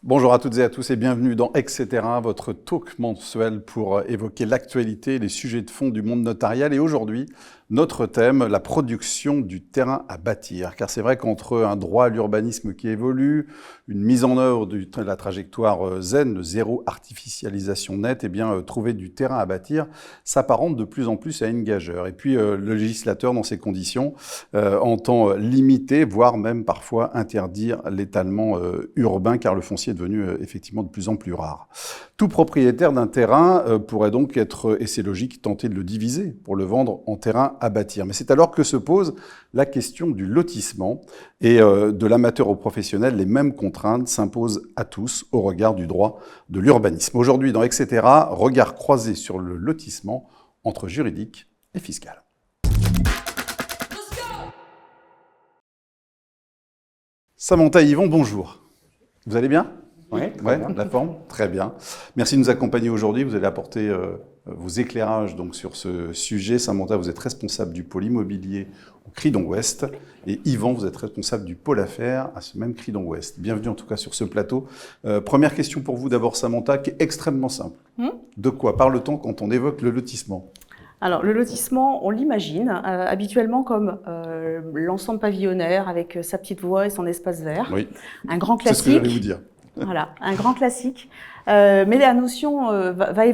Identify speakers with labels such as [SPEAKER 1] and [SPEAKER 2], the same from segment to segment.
[SPEAKER 1] Bonjour à toutes et à tous et bienvenue dans Etc., votre talk mensuel pour évoquer l'actualité, les sujets de fond du monde notarial. Et aujourd'hui, notre thème, la production du terrain à bâtir. Car c'est vrai qu'entre un droit à l'urbanisme qui évolue, une mise en œuvre de la trajectoire ZEN, le zéro artificialisation nette, eh bien, trouver du terrain à bâtir s'apparente de plus en plus à une gageure. Et puis, le législateur, dans ces conditions, entend limiter, voire même parfois interdire l'étalement urbain, car le foncier est devenu effectivement de plus en plus rare. Tout propriétaire d'un terrain pourrait donc être, et c'est logique, tenter de le diviser pour le vendre en terrain à bâtir. Mais c'est alors que se pose la question du lotissement et de l'amateur au professionnel, les mêmes contraintes s'imposent à tous au regard du droit de l'urbanisme. Aujourd'hui, dans Etc., regard croisé sur le lotissement entre juridique et fiscal. Samantha et Yvon, bonjour. Vous allez bien ?
[SPEAKER 2] Oui,
[SPEAKER 1] bien. La forme ? Très bien. Merci de nous accompagner aujourd'hui. Vous allez apporter vos éclairages donc, sur ce sujet. Samantha, vous êtes responsable du pôle immobilier au Cridon Ouest. Et Yvan, vous êtes responsable du pôle affaires à ce même Cridon Ouest. Bienvenue en tout cas sur ce plateau. Première question pour vous d'abord, Samantha, qui est extrêmement simple. De quoi parle-t-on quand on évoque le lotissement ?
[SPEAKER 3] Alors, le lotissement, on l'imagine habituellement comme l'ensemble pavillonnaire avec sa petite voie et son espace vert.
[SPEAKER 1] Oui,
[SPEAKER 3] un grand classique.
[SPEAKER 1] c'est ce que j'allais vous dire.
[SPEAKER 3] Voilà, un grand classique. Mais la notion a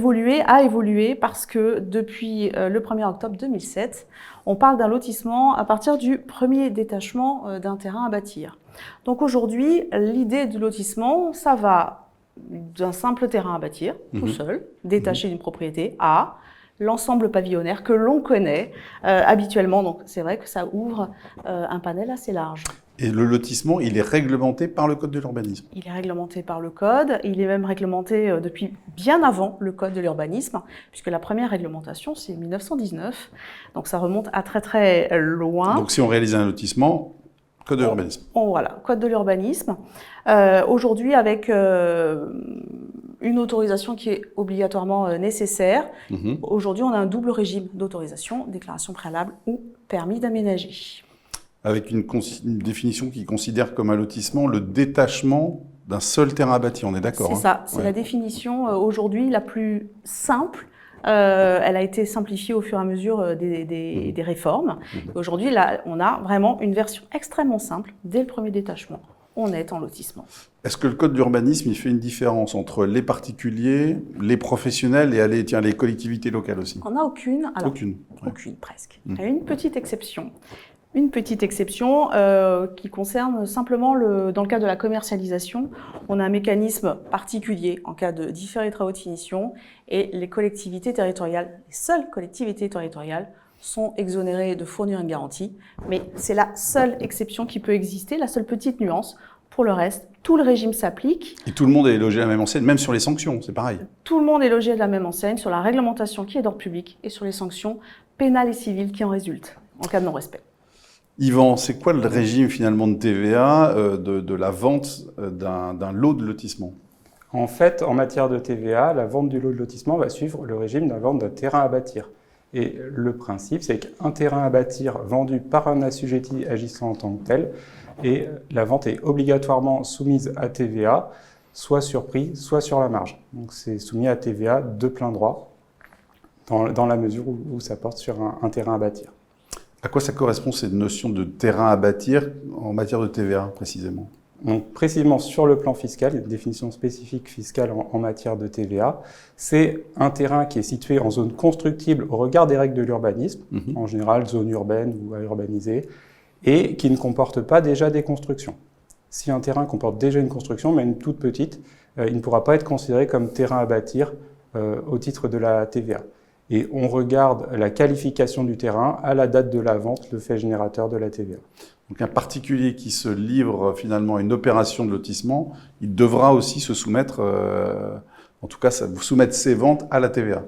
[SPEAKER 3] évolué parce que depuis le 1er octobre 2007, on parle d'un lotissement à partir du premier détachement d'un terrain à bâtir. Donc aujourd'hui, l'idée du lotissement, ça va d'un simple terrain à bâtir, tout seul, détaché d'une propriété, à l'ensemble pavillonnaire que l'on connaît habituellement. Donc c'est vrai que ça ouvre un panel assez large.
[SPEAKER 1] Et le lotissement, il est réglementé par le Code de l'urbanisme ?
[SPEAKER 3] Il est réglementé par le Code, il est même réglementé depuis bien avant le Code de l'urbanisme, puisque la première réglementation, c'est 1919, donc ça remonte à très très loin.
[SPEAKER 1] Donc si on réalise un lotissement, Code de l'urbanisme.
[SPEAKER 3] Voilà, Code de l'urbanisme. Aujourd'hui, avec une autorisation qui est obligatoirement nécessaire, aujourd'hui on a un double régime d'autorisation, déclaration préalable ou permis d'aménager.
[SPEAKER 1] Avec une définition qui considère comme un lotissement le détachement d'un seul terrain à bâtir, on est d'accord ?
[SPEAKER 3] C'est ça, c'est la définition aujourd'hui la plus simple. Elle a été simplifiée au fur et à mesure des réformes. Aujourd'hui, là, on a vraiment une version extrêmement simple. Dès le premier détachement, on est en lotissement.
[SPEAKER 1] Est-ce que le Code de l'urbanisme, il fait une différence entre les particuliers, les professionnels et les collectivités locales aussi ?
[SPEAKER 3] On n'a aucune. Alors, aucune, presque. Il y a une petite exception. Une petite exception qui concerne simplement, dans le cas de la commercialisation, on a un mécanisme particulier en cas de différés de travaux de finition et les collectivités territoriales, les seules collectivités territoriales sont exonérées de fournir une garantie, mais c'est la seule exception qui peut exister, la seule petite nuance. Pour le reste, tout le régime s'applique.
[SPEAKER 1] Et tout le monde est logé à la même enseigne, même sur les sanctions, c'est pareil.
[SPEAKER 3] Tout le monde est logé à la même enseigne sur la réglementation qui est d'ordre public et sur les sanctions pénales et civiles qui en résultent en cas de non-respect.
[SPEAKER 1] Yvan, c'est quoi le régime finalement de TVA de la vente d'un lot de lotissement ?
[SPEAKER 2] En fait, en matière de TVA, la vente du lot de lotissement va suivre le régime de la vente d'un terrain à bâtir. Et le principe, c'est qu'un terrain à bâtir vendu par un assujetti agissant en tant que tel, et la vente est obligatoirement soumise à TVA, soit sur prix, soit sur la marge. Donc c'est soumis à TVA de plein droit, dans la mesure où ça porte sur un terrain à bâtir.
[SPEAKER 1] À quoi ça correspond cette notion de terrain à bâtir en matière de TVA précisément ?
[SPEAKER 2] Donc précisément sur le plan fiscal, il y a une définition spécifique fiscale en matière de TVA. C'est un terrain qui est situé en zone constructible au regard des règles de l'urbanisme, en général zone urbaine ou à urbaniser, et qui ne comporte pas déjà des constructions. Si un terrain comporte déjà une construction, mais une toute petite, il ne pourra pas être considéré comme terrain à bâtir au titre de la TVA. Et on regarde la qualification du terrain à la date de la vente, le fait générateur de la TVA.
[SPEAKER 1] Donc un particulier qui se livre finalement à une opération de lotissement, il devra aussi se soumettre, en tout cas soumettre ses ventes à la TVA.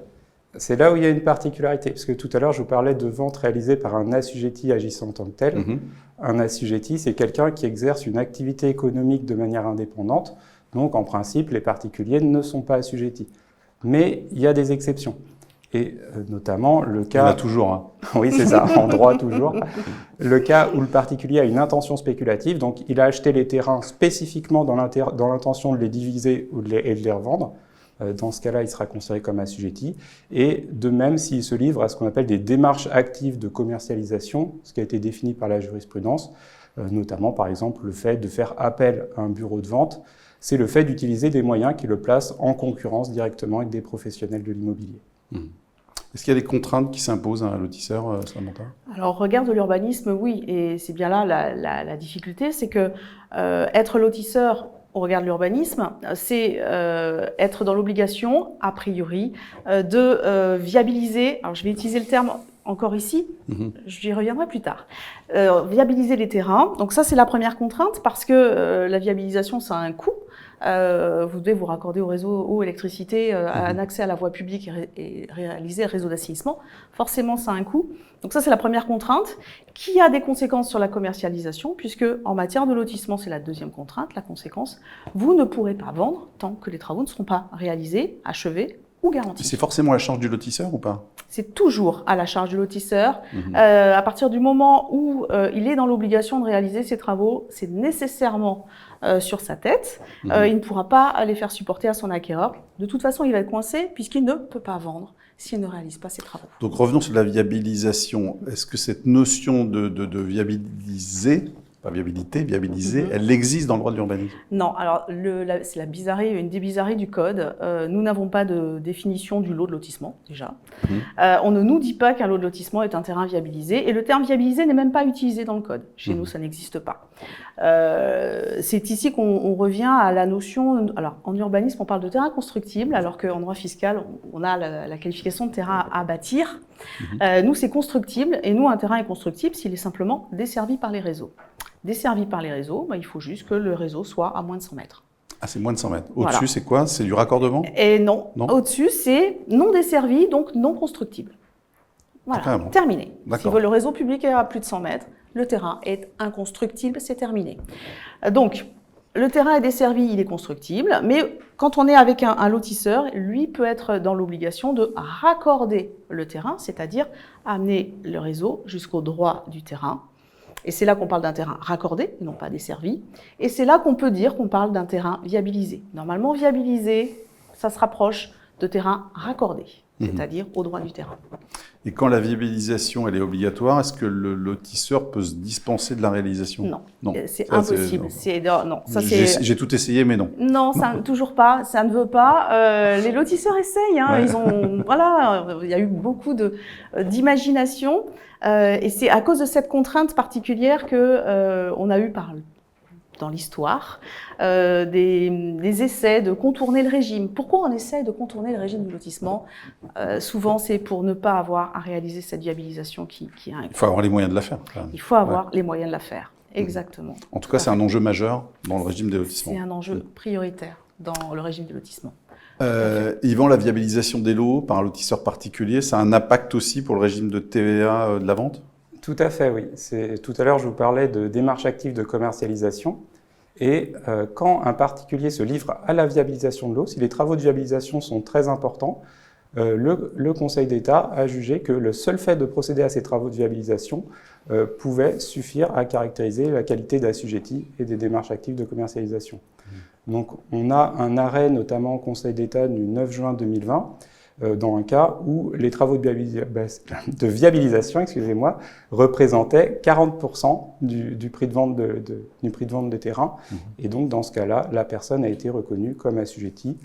[SPEAKER 2] C'est là où il y a une particularité, parce que tout à l'heure je vous parlais de vente réalisée par un assujetti agissant en tant que tel. Un assujetti, c'est quelqu'un qui exerce une activité économique de manière indépendante, donc en principe les particuliers ne sont pas assujettis. Mais il y a des exceptions. Et notamment le
[SPEAKER 1] Il y en a
[SPEAKER 2] cas...
[SPEAKER 1] toujours, hein.
[SPEAKER 2] Oui, c'est ça, en droit toujours. Le cas où le particulier a une intention spéculative, donc il a acheté les terrains spécifiquement dans l'intention de les diviser et de les revendre. Dans ce cas-là, il sera considéré comme assujetti. Et de même, s'il se livre à ce qu'on appelle des démarches actives de commercialisation, ce qui a été défini par la jurisprudence, notamment par exemple le fait de faire appel à un bureau de vente, c'est le fait d'utiliser des moyens qui le placent en concurrence directement avec des professionnels de l'immobilier.
[SPEAKER 1] Est-ce qu'il y a des contraintes qui s'imposent à un lotisseur, Samantha?
[SPEAKER 3] Alors, au regard de l'urbanisme, oui, et c'est bien là la difficulté, c'est que être lotisseur au regard de l'urbanisme, c'est être dans l'obligation, a priori, de viabiliser, alors je vais utiliser le terme encore ici, j'y reviendrai plus tard, viabiliser les terrains. Donc ça, c'est la première contrainte, parce que la viabilisation, ça a un coût. Vous devez vous raccorder au réseau eau, électricité, un accès à la voie publique et réaliser le réseau d'assainissement. Forcément, ça a un coût. Donc ça, c'est la première contrainte qui a des conséquences sur la commercialisation, puisque en matière de lotissement, c'est la deuxième contrainte, la conséquence. Vous ne pourrez pas vendre tant que les travaux ne seront pas réalisés, achevés ou garantis.
[SPEAKER 1] C'est forcément la charge du lotisseur ou pas?
[SPEAKER 3] C'est toujours à la charge du lotisseur. À partir du moment où il est dans l'obligation de réaliser ses travaux, c'est nécessairement sur sa tête. Il ne pourra pas les faire supporter à son acquéreur. De toute façon, il va être coincé puisqu'il ne peut pas vendre s'il ne réalise pas ses travaux.
[SPEAKER 1] Donc revenons sur la viabilisation. Est-ce que cette notion de viabiliser, pas viabilité, viabiliser, elle existe dans le droit de l'urbanisme?
[SPEAKER 3] Non, alors c'est la bizarrerie, une des bizarreries du code. Nous n'avons pas de définition du lot de lotissement, déjà. On ne nous dit pas qu'un lot de lotissement est un terrain viabilisé, et le terme viabilisé n'est même pas utilisé dans le code. Chez nous, ça n'existe pas. C'est ici qu'on revient à la notion... Alors, en urbanisme, on parle de terrain constructible, alors qu'en droit fiscal, on a la qualification de terrain à bâtir. Nous, c'est constructible, et nous, un terrain est constructible s'il est simplement desservi par les réseaux. Desservi par les réseaux, il faut juste que le réseau soit à moins de 100 mètres.
[SPEAKER 1] Ah, c'est moins de 100 mètres. Au-dessus,
[SPEAKER 3] Voilà.
[SPEAKER 1] c'est quoi? C'est du raccordement?
[SPEAKER 3] Et non. Au-dessus, c'est non desservi, donc non constructible. Voilà, terminé. Si le réseau public est à plus de 100 mètres, le terrain est inconstructible, c'est terminé. Donc, le terrain est desservi, il est constructible, mais quand on est avec un lotisseur, lui peut être dans l'obligation de raccorder le terrain, c'est-à-dire amener le réseau jusqu'au droit du terrain. Et c'est là qu'on parle d'un terrain raccordé, non pas desservi. Et c'est là qu'on peut dire qu'on parle d'un terrain viabilisé. Normalement, viabilisé, ça se rapproche de terrain raccordé, c'est-à-dire au droit du terrain.
[SPEAKER 1] Et quand la viabilisation elle est obligatoire, est-ce que le lotisseur peut se dispenser de la réalisation?
[SPEAKER 3] Non, c'est impossible.
[SPEAKER 1] J'ai tout essayé, mais non.
[SPEAKER 3] Non, toujours pas. Ça ne veut pas. Les lotisseurs essayent. Ils ont, voilà, il y a eu beaucoup d'imagination. Et c'est à cause de cette contrainte particulière que on a eu dans l'histoire des essais de contourner le régime. Pourquoi on essaie de contourner le régime du lotissement? Souvent, c'est pour ne pas avoir à réaliser cette viabilisation qui a un coût.
[SPEAKER 1] Il faut avoir les moyens de la faire.
[SPEAKER 3] Il faut avoir les moyens de la faire, exactement.
[SPEAKER 1] En tout cas, c'est un enjeu majeur dans le régime des lotissements.
[SPEAKER 3] C'est un enjeu prioritaire dans le régime des lotissements.
[SPEAKER 1] Yvan, la viabilisation des lots par un lotisseur particulier, ça a un impact aussi pour le régime de TVA de la vente?
[SPEAKER 2] Tout à fait, oui. Tout à l'heure, je vous parlais de démarche active de commercialisation. Et quand un particulier se livre à la viabilisation de l'eau, si les travaux de viabilisation sont très importants, le Conseil d'État a jugé que le seul fait de procéder à ces travaux de viabilisation pouvait suffire à caractériser la qualité d'assujetti et des démarches actives de commercialisation. Donc on a un arrêt, notamment au Conseil d'État du 9 juin 2020, dans un cas où les travaux de viabilisation, représentaient 40% du prix de vente de terrain. Et donc, dans ce cas-là, la personne a été reconnue comme assujettie.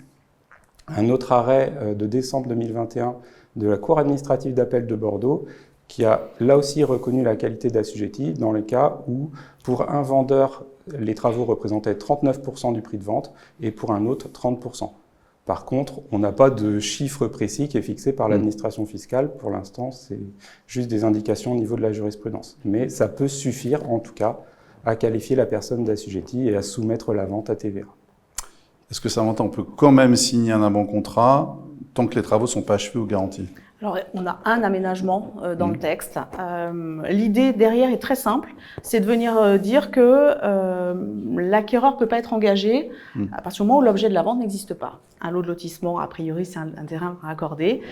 [SPEAKER 2] Un autre arrêt de décembre 2021 de la Cour administrative d'appel de Bordeaux qui a là aussi reconnu la qualité d'assujetti dans le cas où, pour un vendeur, les travaux représentaient 39% du prix de vente et pour un autre, 30%. Par contre, on n'a pas de chiffre précis qui est fixé par l'administration fiscale. Pour l'instant, c'est juste des indications au niveau de la jurisprudence. Mais ça peut suffire, en tout cas, à qualifier la personne d'assujettie et à soumettre la vente à TVA. Est-ce
[SPEAKER 1] que Samantha, on peut quand même signer un avant-contrat tant que les travaux ne sont pas achevés ou garantis?
[SPEAKER 3] Alors, on a un aménagement dans le texte. L'idée derrière est très simple, c'est de venir dire que l'acquéreur ne peut pas être engagé à partir du moment où l'objet de la vente n'existe pas. Un lot de lotissement, a priori, c'est un terrain raccordé.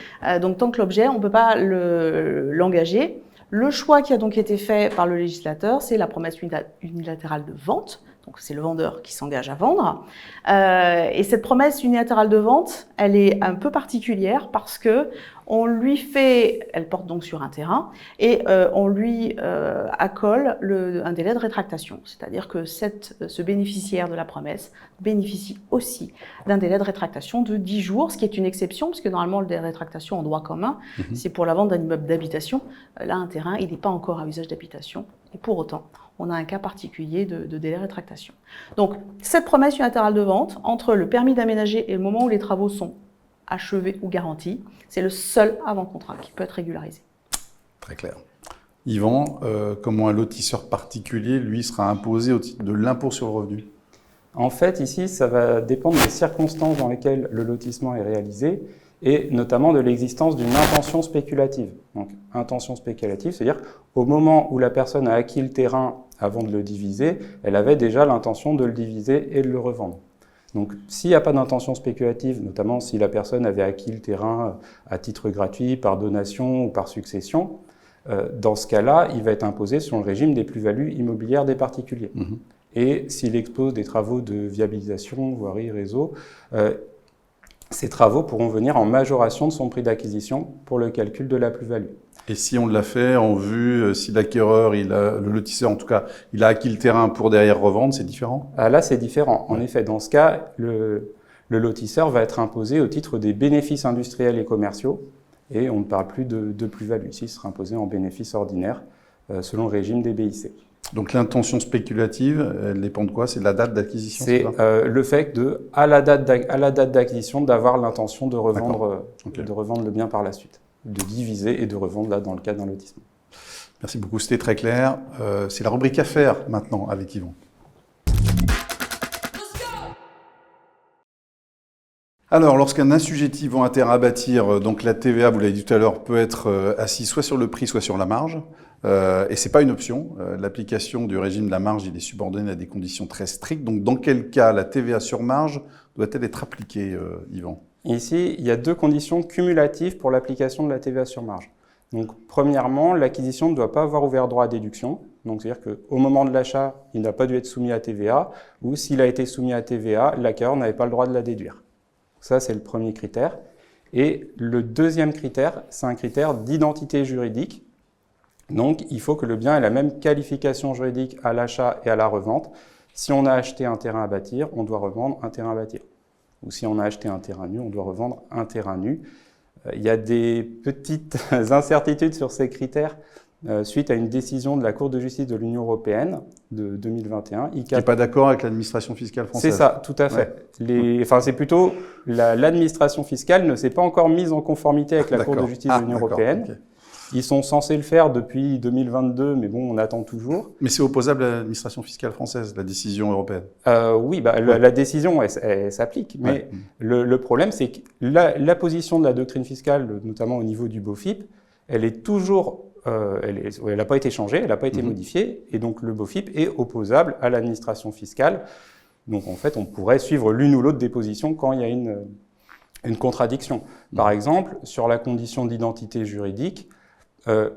[SPEAKER 3] Donc, tant que l'objet, on ne peut pas l'engager. Le choix qui a donc été fait par le législateur, c'est la promesse unilatérale de vente. Donc, c'est le vendeur qui s'engage à vendre. Et cette promesse unilatérale de vente, elle est un peu particulière parce que on lui fait, elle porte donc sur un terrain, et on lui accole un délai de rétractation. C'est-à-dire que ce bénéficiaire de la promesse bénéficie aussi d'un délai de rétractation de 10 jours, ce qui est une exception, parce que normalement, le délai de rétractation en droit commun, c'est pour la vente d'un immeuble d'habitation. Là, un terrain, il n'est pas encore à usage d'habitation. Et pour autant, on a un cas particulier de délai de rétractation. Donc, cette promesse unilatérale de vente, entre le permis d'aménager et le moment où les travaux sont achevés ou garantis, c'est le seul avant-contrat qui peut être régularisé.
[SPEAKER 1] Très clair. Yvan, comment un lotisseur particulier, lui, sera imposé au titre de l'impôt sur le revenu?
[SPEAKER 2] En fait, ici, ça va dépendre des circonstances dans lesquelles le lotissement est réalisé et notamment de l'existence d'une intention spéculative. Donc, intention spéculative, c'est-à-dire au moment où la personne a acquis le terrain avant de le diviser, elle avait déjà l'intention de le diviser et de le revendre. Donc, s'il n'y a pas d'intention spéculative, notamment si la personne avait acquis le terrain à titre gratuit, par donation ou par succession, dans ce cas-là, il va être imposé sur le régime des plus-values immobilières des particuliers. Et s'il expose des travaux de viabilisation, voirie, réseau, ces travaux pourront venir en majoration de son prix d'acquisition pour le calcul de la plus-value.
[SPEAKER 1] Et si on l'a fait en vue, si l'acquéreur, le lotisseur en tout cas, il a acquis le terrain pour derrière revendre, c'est différent?
[SPEAKER 2] Là, c'est différent. En effet, dans ce cas, le lotisseur va être imposé au titre des bénéfices industriels et commerciaux, et on ne parle plus de plus-value. Ici, il sera imposé en bénéfices ordinaires, selon le régime des BIC.
[SPEAKER 1] Donc l'intention spéculative, elle dépend de quoi? C'est de la date d'acquisition?
[SPEAKER 2] C'est le fait à la date d'acquisition, d'avoir l'intention de revendre, de revendre le bien par la suite, de diviser et de revendre là dans le cadre d'un lotissement.
[SPEAKER 1] Merci beaucoup, c'était très clair. C'est la rubrique affaires maintenant avec Yvan. Alors, lorsqu'un assujetti vend un terrain à bâtir, donc la TVA, vous l'avez dit tout à l'heure, peut être assise soit sur le prix, soit sur la marge. Et ce n'est pas une option. L'application du régime de la marge, il est subordonné à des conditions très strictes. Donc, dans quel cas la TVA sur marge doit-elle être appliquée, Yvan?
[SPEAKER 2] Ici, il y a deux conditions cumulatives pour l'application de la TVA sur marge. Donc, premièrement, l'acquisition ne doit pas avoir ouvert droit à déduction. Donc, c'est-à-dire qu'au moment de l'achat, il n'a pas dû être soumis à TVA, ou s'il a été soumis à TVA, l'acquéreur n'avait pas le droit de la déduire. Ça, c'est le premier critère. Et le deuxième critère, c'est un critère d'identité juridique. Donc, il faut que le bien ait la même qualification juridique à l'achat et à la revente. Si on a acheté un terrain à bâtir, on doit revendre un terrain à bâtir. Ou si on a acheté un terrain nu, on doit revendre un terrain nu. Il y a des petites incertitudes sur ces critères suite à une décision de la Cour de justice de l'Union européenne de 2021.
[SPEAKER 1] Qui n'est pas d'accord avec l'administration fiscale française.
[SPEAKER 2] C'est ça, tout à fait. Ouais. C'est plutôt l'administration fiscale ne s'est pas encore mise en conformité avec la Cour de justice de l'Union européenne. Okay. Ils sont censés le faire depuis 2022, mais bon, on attend toujours.
[SPEAKER 1] Mais c'est opposable à l'administration fiscale française, la décision européenne?
[SPEAKER 2] Oui, la décision, elle s'applique. Mais le problème, c'est que la position de la doctrine fiscale, notamment au niveau du BOFIP, elle est toujours... elle n'a pas été changée, elle n'a pas été modifiée, et donc le BOFIP est opposable à l'administration fiscale. Donc en fait, on pourrait suivre l'une ou l'autre des positions quand il y a une contradiction. Par exemple, sur la condition d'identité juridique,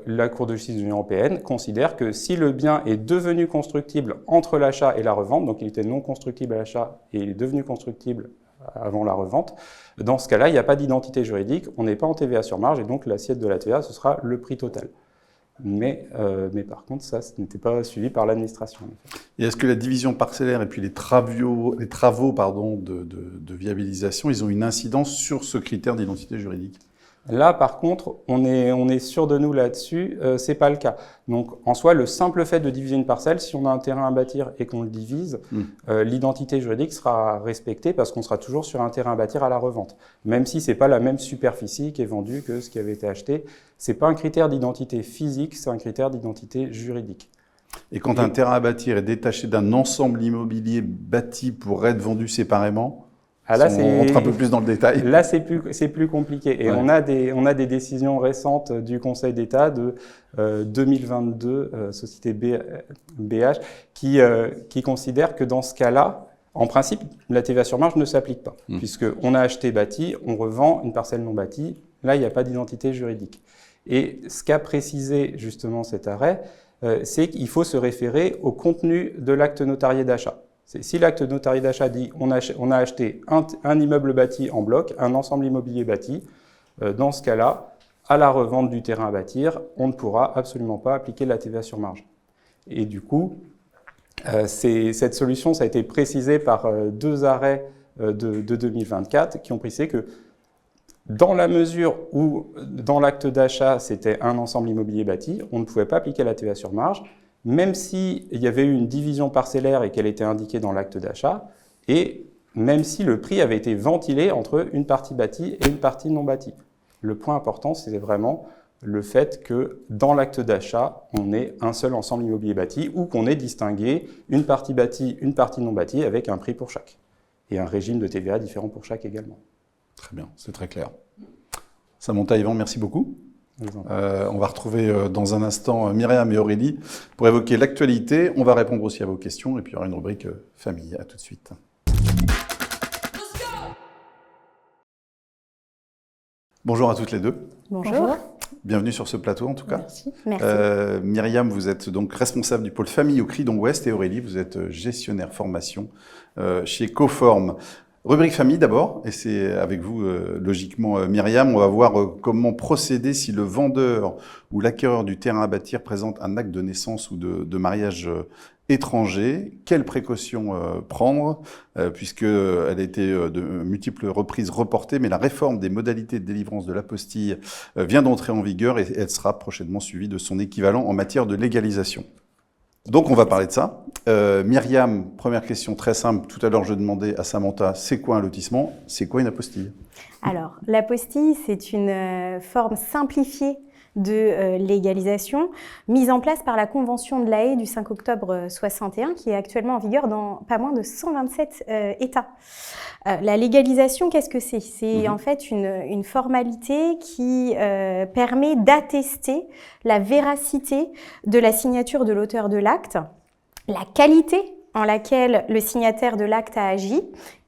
[SPEAKER 2] la Cour de justice de l'Union européenne considère que si le bien est devenu constructible entre l'achat et la revente, donc il était non constructible à l'achat et il est devenu constructible avant la revente, dans ce cas-là, il n'y a pas d'identité juridique, on n'est pas en TVA sur marge et donc l'assiette de la TVA, ce sera le prix total. Mais par contre, ça, ce n'était pas suivi par l'administration.
[SPEAKER 1] Et est-ce que la division parcellaire et puis les travaux de viabilisation, ils ont une incidence sur ce critère d'identité juridique?
[SPEAKER 2] Là, par contre, on est sûr de nous là-dessus, c'est pas le cas. Donc, en soi, le simple fait de diviser une parcelle, si on a un terrain à bâtir et qu'on le divise, l'identité juridique sera respectée parce qu'on sera toujours sur un terrain à bâtir à la revente. Même si c'est pas la même superficie qui est vendue que ce qui avait été acheté, c'est pas un critère d'identité physique, c'est un critère d'identité juridique.
[SPEAKER 1] Et quand un terrain à bâtir est détaché d'un ensemble immobilier bâti pour être vendu séparément,
[SPEAKER 2] Ah, là,
[SPEAKER 1] on rentre un peu plus dans le détail.
[SPEAKER 2] Là, c'est plus compliqué. Et
[SPEAKER 1] ouais.
[SPEAKER 2] on a des décisions récentes du Conseil d'État de 2022, société BH, qui considère que dans ce cas-là, en principe, la TVA sur marge ne s'applique pas, puisqu'on a acheté bâti, on revend une parcelle non bâtie. Là, il n'y a pas d'identité juridique. Et ce qu'a précisé justement cet arrêt, c'est qu'il faut se référer au contenu de l'acte notarié d'achat. Si l'acte notarié d'achat dit on a acheté un immeuble bâti en bloc, un ensemble immobilier bâti, dans ce cas-là, à la revente du terrain à bâtir, on ne pourra absolument pas appliquer la TVA sur marge. Et du coup, cette solution, ça a été précisé par 2 arrêts de 2024 qui ont précisé que dans la mesure où, dans l'acte d'achat, c'était un ensemble immobilier bâti, on ne pouvait pas appliquer la TVA sur marge, même s'il y avait eu une division parcellaire et qu'elle était indiquée dans l'acte d'achat, et même si le prix avait été ventilé entre une partie bâtie et une partie non bâtie. Le point important, c'est vraiment le fait que dans l'acte d'achat, on ait un seul ensemble immobilier bâti ou qu'on ait distingué une partie bâtie, une partie non bâtie avec un prix pour chaque. Et un régime de TVA différent pour chaque également.
[SPEAKER 1] Très bien, c'est très clair. Samantha, Yvan, merci beaucoup. On va retrouver dans un instant Myriam et Aurélie pour évoquer l'actualité. On va répondre aussi à vos questions et puis il y aura une rubrique famille. À tout de suite. Bonjour à toutes les deux.
[SPEAKER 3] Bonjour.
[SPEAKER 1] Bienvenue sur ce plateau en tout cas.
[SPEAKER 3] Merci. Merci.
[SPEAKER 1] Myriam, vous êtes donc responsable du pôle famille au Cridon Ouest et Aurélie, vous êtes gestionnaire formation chez Coform. Rubrique famille d'abord, et c'est avec vous logiquement Myriam, on va voir comment procéder si le vendeur ou l'acquéreur du terrain à bâtir présente un acte de naissance ou de mariage étranger. Quelles précautions prendre, puisqu'elle a été de multiples reprises reportée, mais la réforme des modalités de délivrance de l'apostille vient d'entrer en vigueur et elle sera prochainement suivie de son équivalent en matière de légalisation. Donc on va parler de ça. Myriam, première question très simple. Tout à l'heure, je demandais à Samantha, c'est quoi un lotissement? C'est quoi une apostille?
[SPEAKER 4] Alors, l'apostille, c'est une forme simplifiée de légalisation mise en place par la Convention de La Haye du 5 octobre 61, qui est actuellement en vigueur dans pas moins de 127 États. La légalisation, qu'est-ce que c'est? C'est en fait une formalité qui permet d'attester la véracité de la signature de l'auteur de l'acte, la qualité en laquelle le signataire de l'acte a agi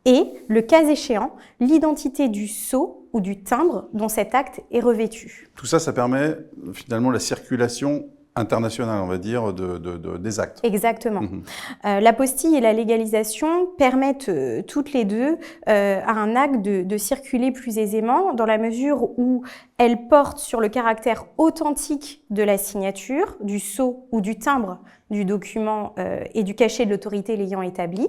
[SPEAKER 4] et, le cas échéant, l'identité du sceau ou du timbre dont cet acte est revêtu.
[SPEAKER 1] Tout ça, ça permet finalement la circulation internationale, on va dire, des actes.
[SPEAKER 4] Exactement. L'apostille et la légalisation permettent toutes les deux à un acte de circuler plus aisément dans la mesure où elles portent sur le caractère authentique de la signature, du sceau ou du timbre du document et du cachet de l'autorité l'ayant établi.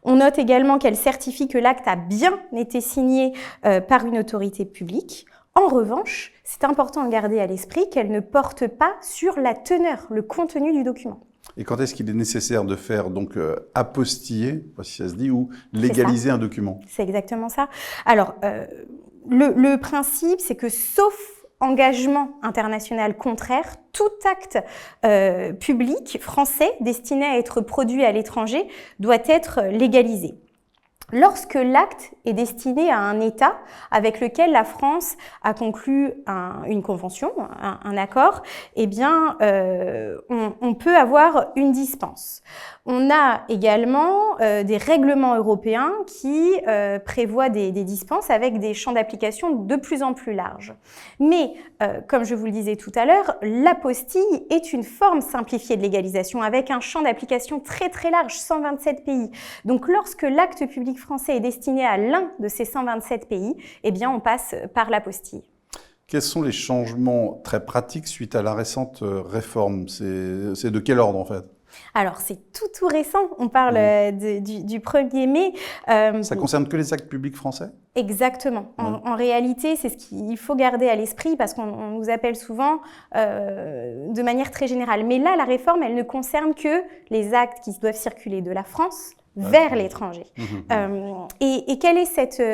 [SPEAKER 4] On note également qu'elle certifie que l'acte a bien été signé par une autorité publique. En revanche, c'est important de garder à l'esprit qu'elle ne porte pas sur la teneur, le contenu du document.
[SPEAKER 1] Et quand est-ce qu'il est nécessaire de faire donc apostiller, je ne sais pas si ça se dit, ou légaliser un document?
[SPEAKER 4] C'est exactement ça. Alors, le principe, c'est que sauf engagement international contraire, tout acte public français destiné à être produit à l'étranger doit être légalisé. Lorsque l'acte est destiné à un État avec lequel la France a conclu une convention, un accord, eh bien, on peut avoir une dispense. On a également des règlements européens qui prévoient des dispenses avec des champs d'application de plus en plus larges. Mais, comme je vous le disais tout à l'heure, l'apostille est une forme simplifiée de légalisation avec un champ d'application très très large, 127 pays. Donc, lorsque l'acte public français est destiné à l'un de ces 127 pays, eh bien, on passe par l'apostille.
[SPEAKER 1] Quels sont les changements très pratiques suite à la récente réforme? C'est de quel ordre en fait?
[SPEAKER 4] Alors, c'est tout récent. On parle du 1er mai.
[SPEAKER 1] Ça concerne que les actes publics français?
[SPEAKER 4] Exactement. En réalité, c'est ce qu'il faut garder à l'esprit parce qu'on nous appelle souvent de manière très générale. Mais là, la réforme, elle ne concerne que les actes qui doivent circuler de la France vers l'étranger. Et quelle est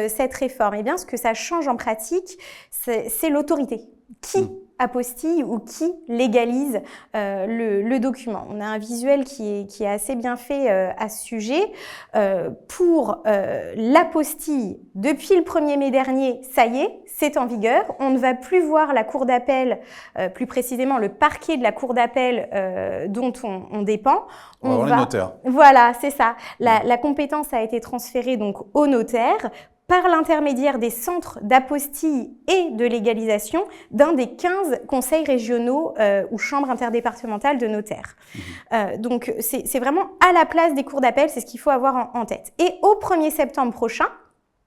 [SPEAKER 4] cette réforme? Eh bien, ce que ça change en pratique, c'est l'autorité. Qui apostille ou qui légalise le document. On a un visuel qui est assez bien fait à ce sujet. Pour l'apostille, depuis le 1er mai dernier, ça y est, c'est en vigueur. On ne va plus voir la cour d'appel, plus précisément le parquet de la cour d'appel dont on dépend.
[SPEAKER 1] On va les notaires.
[SPEAKER 4] Voilà, c'est ça. La compétence a été transférée donc au notaire par l'intermédiaire des centres d'apostille et de légalisation d'un des 15 conseils régionaux ou chambres interdépartementales de notaires. Donc, c'est vraiment à la place des cours d'appel, c'est ce qu'il faut avoir en tête. Et au 1er septembre prochain,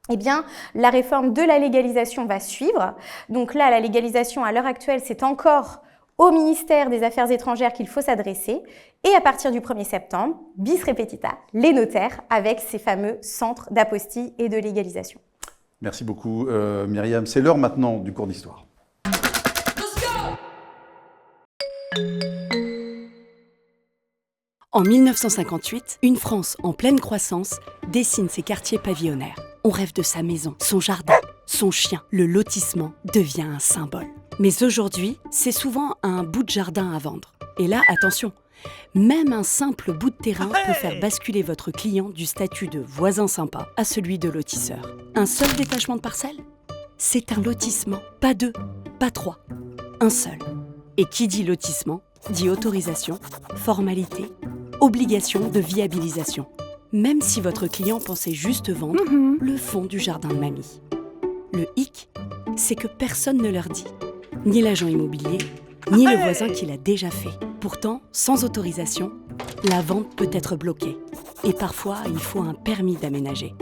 [SPEAKER 4] eh bien, la réforme de la légalisation va suivre. Donc là, la légalisation, à l'heure actuelle, c'est encore au ministère des Affaires étrangères qu'il faut s'adresser. Et à partir du 1er septembre, bis repetita, les notaires avec ces fameux centres d'apostille et de légalisation.
[SPEAKER 1] Merci beaucoup, Myriam. C'est l'heure maintenant du cours d'histoire.
[SPEAKER 5] En 1958, une France en pleine croissance dessine ses quartiers pavillonnaires. On rêve de sa maison, son jardin, son chien. Le lotissement devient un symbole. Mais aujourd'hui, c'est souvent un bout de jardin à vendre. Et là, attention, même un simple bout de terrain peut faire basculer votre client du statut de voisin sympa à celui de lotisseur. Un seul détachement de parcelle ? C'est un lotissement, pas 2, pas 3, un seul. Et qui dit lotissement, dit autorisation, formalité, obligation de viabilisation. Même si votre client pensait juste vendre le fond du jardin de mamie. Le hic, c'est que personne ne leur dit. Ni l'agent immobilier, ni le voisin qui l'a déjà fait. Pourtant, sans autorisation, la vente peut être bloquée. Et parfois, il faut un permis d'aménager.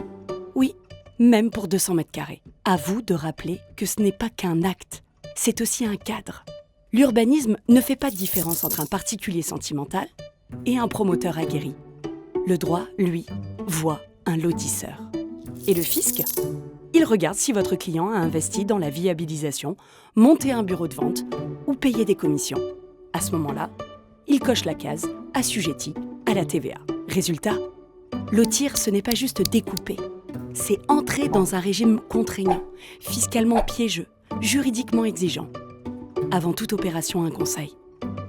[SPEAKER 5] Oui, même pour 200 mètres carrés. À vous de rappeler que ce n'est pas qu'un acte, c'est aussi un cadre. L'urbanisme ne fait pas de différence entre un particulier sentimental et un promoteur aguerri. Le droit, lui, voit un lotisseur. Et le fisc ? Il regarde si votre client a investi dans la viabilisation, monté un bureau de vente ou payé des commissions. À ce moment-là, il coche la case assujetti à la TVA. Résultat, lotir, ce n'est pas juste découper, c'est entrer dans un régime contraignant, fiscalement piégeux, juridiquement exigeant. Avant toute opération, un conseil.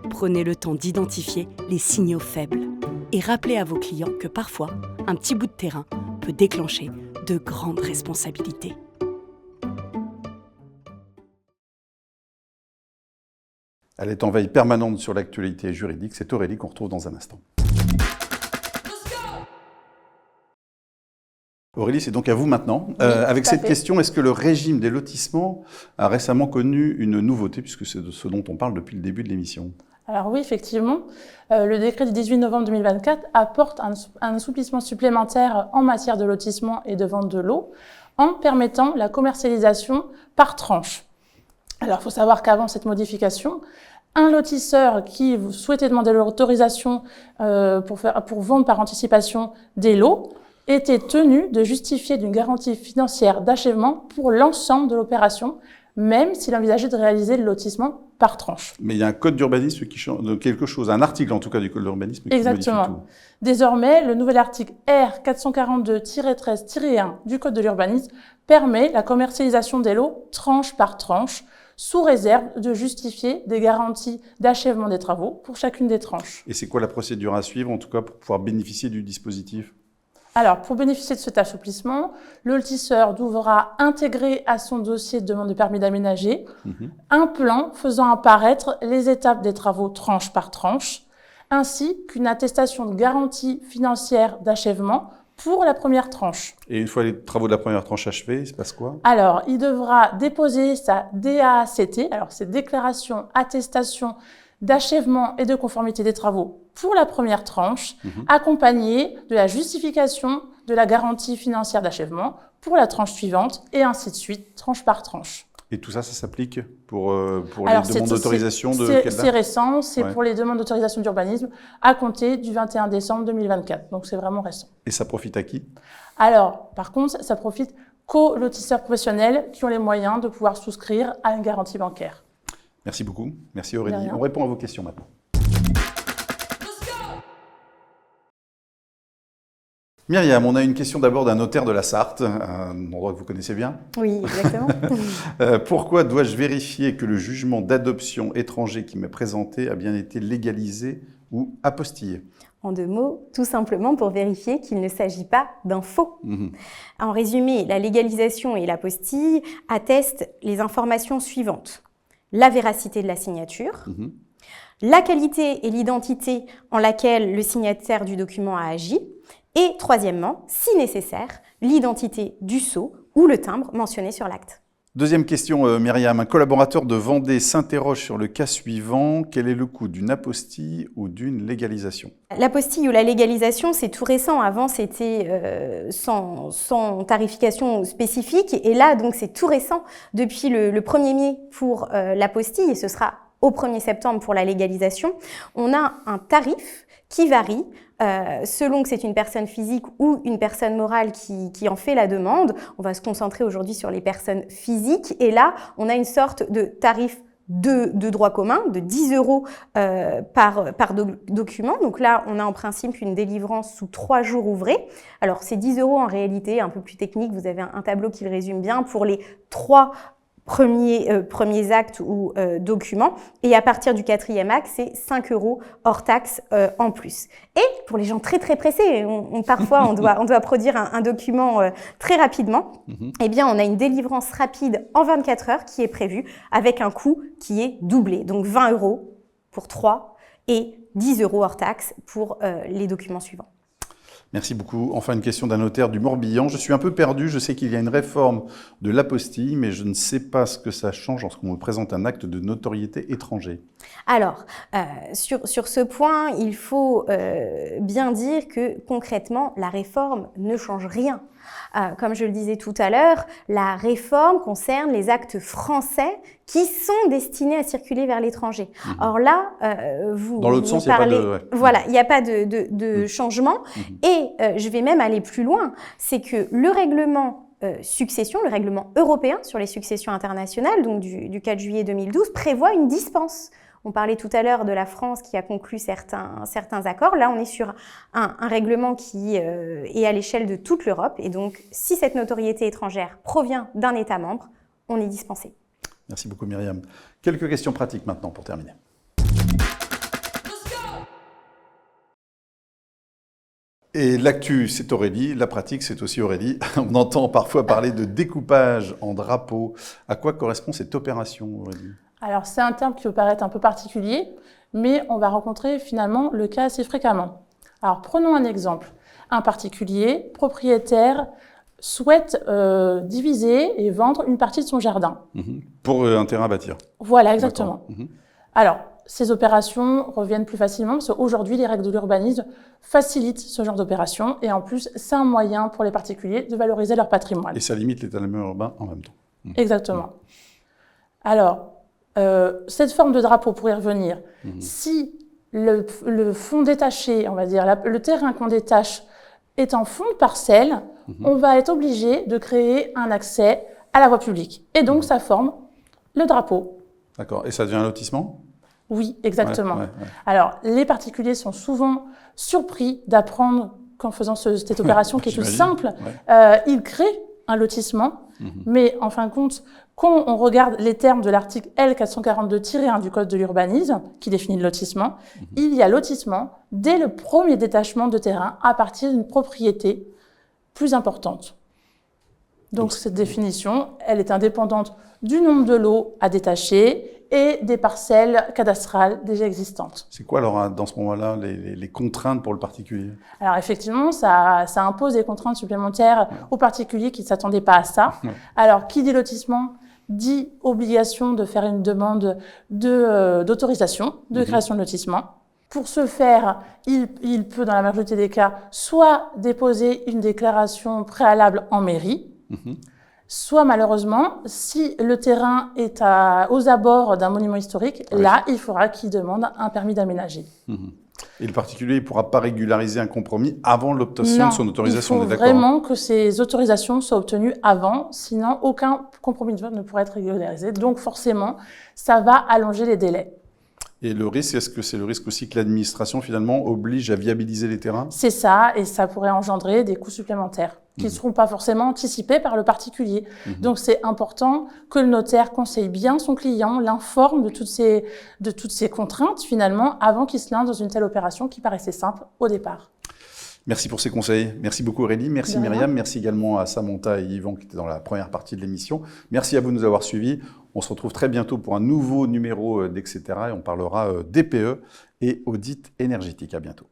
[SPEAKER 5] Prenez le temps d'identifier les signaux faibles et rappelez à vos clients que parfois, un petit bout de terrain peut déclencher de grandes responsabilités.
[SPEAKER 1] Elle est en veille permanente sur l'actualité juridique. C'est Aurélie qu'on retrouve dans un instant. Aurélie, c'est donc à vous maintenant. Avec cette question, est-ce que le régime des lotissements a récemment connu une nouveauté, puisque c'est de ce dont on parle depuis le début de l'émission ?
[SPEAKER 6] Alors oui, effectivement, le décret du 18 novembre 2024 apporte un assouplissement supplémentaire en matière de lotissement et de vente de lots en permettant la commercialisation par tranche. Alors, il faut savoir qu'avant cette modification, un lotisseur qui souhaitait demander l'autorisation pour vendre par anticipation des lots était tenu de justifier d'une garantie financière d'achèvement pour l'ensemble de l'opération, même s'il envisageait de réaliser le lotissement par tranche.
[SPEAKER 1] Mais il y a un code d'urbanisme qui change quelque chose, un article en tout cas du code d'urbanisme qui modifie tout.
[SPEAKER 6] Désormais, le nouvel article R 442-13-1 du code de l'urbanisme permet la commercialisation des lots tranche par tranche, sous réserve de justifier des garanties d'achèvement des travaux pour chacune des tranches.
[SPEAKER 1] Et c'est quoi la procédure à suivre, en tout cas, pour pouvoir bénéficier du dispositif ?
[SPEAKER 6] Alors, pour bénéficier de cet assouplissement, le lotisseur devra intégrer à son dossier de demande de permis d'aménager un plan faisant apparaître les étapes des travaux tranche par tranche, ainsi qu'une attestation de garantie financière d'achèvement pour la première tranche.
[SPEAKER 1] Et une fois les travaux de la première tranche achevés, il se passe quoi ?
[SPEAKER 6] Alors, il devra déposer sa DAACT, alors c'est déclaration, attestation d'achèvement et de conformité des travaux pour la première tranche, accompagnée de la justification de la garantie financière d'achèvement pour la tranche suivante, et ainsi de suite, tranche par tranche.
[SPEAKER 1] Et tout ça, ça s'applique pour les demandes d'autorisation de quelle date ?
[SPEAKER 6] C'est récent, c'est pour les demandes d'autorisation d'urbanisme à compter du 21 décembre 2024. Donc c'est vraiment récent.
[SPEAKER 1] Et ça profite à qui ?
[SPEAKER 6] Alors, par contre, ça profite qu'aux lotisseurs professionnels qui ont les moyens de pouvoir souscrire à une garantie bancaire.
[SPEAKER 1] Merci beaucoup. Merci Aurélie. On répond à vos questions maintenant. Myriam, on a une question d'abord d'un notaire de la Sarthe, un endroit que vous connaissez bien.
[SPEAKER 4] Oui, exactement.
[SPEAKER 1] Pourquoi dois-je vérifier que le jugement d'adoption étranger qui m'est présenté a bien été légalisé ou apostillé?
[SPEAKER 4] En 2 mots, tout simplement pour vérifier qu'il ne s'agit pas d'un faux. En résumé, la légalisation et l'apostille attestent les informations suivantes. La véracité de la signature, la qualité et l'identité en laquelle le signataire du document a agi, et troisièmement, si nécessaire, l'identité du sceau ou le timbre mentionné sur l'acte.
[SPEAKER 1] Deuxième question, Myriam. Un collaborateur de Vendée s'interroge sur le cas suivant. Quel est le coût d'une apostille ou d'une légalisation?
[SPEAKER 4] L'apostille ou la légalisation, c'est tout récent. Avant, c'était sans tarification spécifique. Et là, donc, c'est tout récent depuis le 1er mai pour l'apostille, et ce sera au 1er septembre pour la légalisation. On a un tarif qui varie selon que c'est une personne physique ou une personne morale qui en fait la demande. On va se concentrer aujourd'hui sur les personnes physiques. Et là, on a une sorte de tarif de droit commun de 10 € par document. Donc là, on a en principe une délivrance sous 3 jours ouvrés. Alors, ces 10 € en réalité, un peu plus technique, vous avez un tableau qui le résume bien pour les 3 premiers actes ou documents. Et à partir du 4e acte, c'est 5 € hors taxe en plus. Et pour les gens très très pressés, parfois on doit produire un document très rapidement, eh bien on a une délivrance rapide en 24 heures qui est prévue avec un coût qui est doublé. Donc 20 € pour 3 et 10 € hors taxe pour les documents suivants.
[SPEAKER 1] Merci beaucoup. Enfin, une question d'un notaire du Morbihan. Je suis un peu perdu. Je sais qu'il y a une réforme de l'apostille, mais je ne sais pas ce que ça change lorsqu'on me présente un acte de notoriété étranger.
[SPEAKER 4] Alors, sur ce point, il faut bien dire que concrètement, la réforme ne change rien. Comme je le disais tout à l'heure, la réforme concerne les actes français qui sont destinés à circuler vers l'étranger. Or là,
[SPEAKER 1] dans l'autre sens, il n'y a pas de... Ouais.
[SPEAKER 4] Voilà, il n'y a pas de changement. Et je vais même aller plus loin, c'est que le règlement succession, le règlement européen sur les successions internationales, donc du 4 juillet 2012, prévoit une dispense. On parlait tout à l'heure de la France qui a conclu certains accords. Là, on est sur un règlement qui est à l'échelle de toute l'Europe. Et donc, si cette notoriété étrangère provient d'un État membre, on est dispensé.
[SPEAKER 1] Merci beaucoup, Myriam. Quelques questions pratiques maintenant pour terminer. Et l'actu, c'est Aurélie. La pratique, c'est aussi Aurélie. On entend parfois parler de découpage en drapeau. À quoi correspond cette opération, Aurélie ?
[SPEAKER 6] Alors, c'est un terme qui peut paraître un peu particulier, mais on va rencontrer finalement le cas assez fréquemment. Alors, prenons un exemple. Un particulier, propriétaire, souhaite diviser et vendre une partie de son jardin.
[SPEAKER 1] Pour un terrain à bâtir.
[SPEAKER 6] Voilà, exactement. Alors, ces opérations reviennent plus facilement parce qu'aujourd'hui, les règles de l'urbanisme facilitent ce genre d'opération et en plus, c'est un moyen pour les particuliers de valoriser leur patrimoine.
[SPEAKER 1] Et ça limite l'étalement urbain en même temps.
[SPEAKER 6] Exactement. Alors, cette forme de drapeau, pour y revenir, si le fond détaché, on va dire, le terrain qu'on détache est en fond de parcelle, on va être obligé de créer un accès à la voie publique. Et donc, ça forme le drapeau.
[SPEAKER 1] D'accord. Et ça devient un lotissement ?
[SPEAKER 6] Oui, exactement.
[SPEAKER 1] Ouais.
[SPEAKER 6] Alors, les particuliers sont souvent surpris d'apprendre qu'en faisant cette opération qui est toute simple, ils créent un lotissement. Mais en fin de compte, quand on regarde les termes de l'article L442-1 du Code de l'urbanisme, qui définit le lotissement, il y a lotissement dès le premier détachement de terrain à partir d'une propriété plus importante. Donc cette définition, elle est indépendante du nombre de lots à détacher et des parcelles cadastrales déjà existantes.
[SPEAKER 1] C'est quoi alors, dans ce moment-là, les contraintes pour le particulier ?
[SPEAKER 6] Alors effectivement, ça impose des contraintes supplémentaires aux particuliers qui ne s'attendaient pas à ça. Alors, qui dit lotissement dit obligation de faire une demande d'autorisation de création de lotissement. Pour ce faire, il peut, dans la majorité des cas, soit déposer une déclaration préalable en mairie, soit malheureusement, si le terrain est aux abords d'un monument historique, là, il faudra qu'il demande un permis d'aménager.
[SPEAKER 1] Et le particulier ne pourra pas régulariser un compromis avant l'obtention de son autorisation, on est d'accord ?
[SPEAKER 6] Il faut vraiment que ces autorisations soient obtenues avant, sinon aucun compromis de vote ne pourra être régularisé. Donc forcément, ça va allonger les délais.
[SPEAKER 1] Et le risque, est-ce que c'est le risque aussi que l'administration, finalement, oblige à viabiliser les terrains?
[SPEAKER 6] C'est ça, et ça pourrait engendrer des coûts supplémentaires qui ne seront pas forcément anticipés par le particulier. Donc c'est important que le notaire conseille bien son client, l'informe de toutes ces contraintes, finalement, avant qu'il se lance dans une telle opération qui paraissait simple au départ.
[SPEAKER 1] Merci pour ces conseils. Merci beaucoup Aurélie. Merci Myriam. Merci également à Samantha et Yvan qui étaient dans la première partie de l'émission. Merci à vous de nous avoir suivis. On se retrouve très bientôt pour un nouveau numéro d'Etc. Et on parlera DPE et audit énergétique. À bientôt.